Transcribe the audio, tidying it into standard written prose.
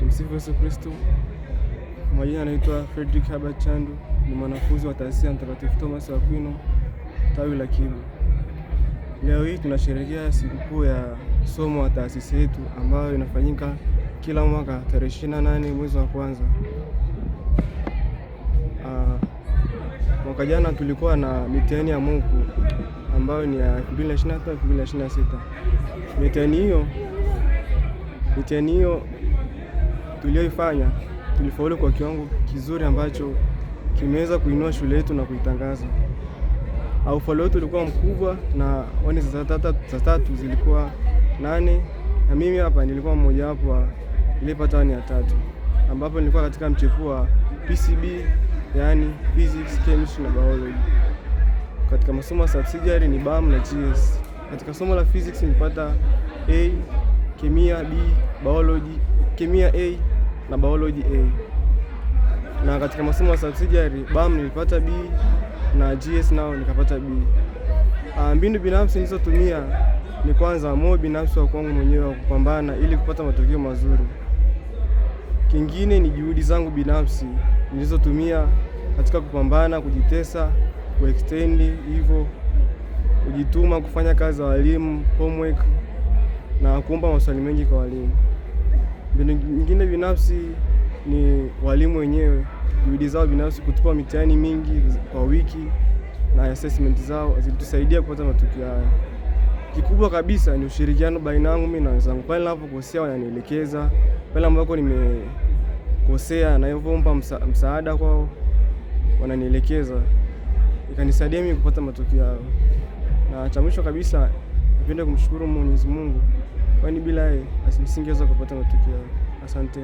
Tumsifu Yesu Kristo. Majina anaitwa Fredrick Herbert Chandu, ni mwanafunzi wa taasisi ya Mtakatifu Thomas wa Aquino, tawi la Kivu. Leo hii tunasherehekea sikukuu ya somo wa taasisi yetu ambayo inafanyika kila mwaka tarehe 28 mwezi wa kwanza. Mwaka jana tulikuwa na mitihani ya MOOCU ambayo ni ya 2025-2026. Mitihani hiyo tulioifanya tulifaulu kwa kiwango kizuri ambacho kimeweza kuinua shule yetu na kuitangaza. Ufaulu wetu ulikuwa mkubwa na wani za tatu zilikuwa 8 na mimi hapa nilikuwa mmoja wapo wa nilipata wani ya 3, ambapo nilikuwa katika mchepuo wa PCB, yani Physics, Chemistry na Biology. Katika masomo ya subsidiary ni BAM na GS. Katika somo la Physics nilipata A, Kemia B, Biology, Kemia A na Biology A. Na katika masomo ya subsidiary BAM nilipata B na GS nao nikapata B. Mbinu binafsi nilizotumia ni kwanza moyo binafsi wa kwangu mwenyewe wa kupambana ili kupata matokeo mazuri. Kingine ni juhudi zangu binafsi nilizotumia katika kupambana, kujitesa, kuextend hivyo, kujituma, kufanya kazi za walimu, homework na kuomba maswali mengi kwa walimu. Mbinu nyingine binafsi ni walimu wenyewe, juhudi zao binafsi kutupa mitihani mingi kwa wiki na assessment zao zilitusaidia kupata matokeo haya. Kikubwa kabisa ni ushirikiano baina yangu mimi na wenzangu. Pale ninapokosea wananielekeza, pale ambapo nimekosea na hivyo omba msaada kwao wananielekeza. Ikanisaidia mimi kupata matokeo hayo. Na cha mwisho kabisa napenda kumshukuru Mwenyezi Mungu, kwani bila yeye nisingeweza kupata matokeo hayo. Asante.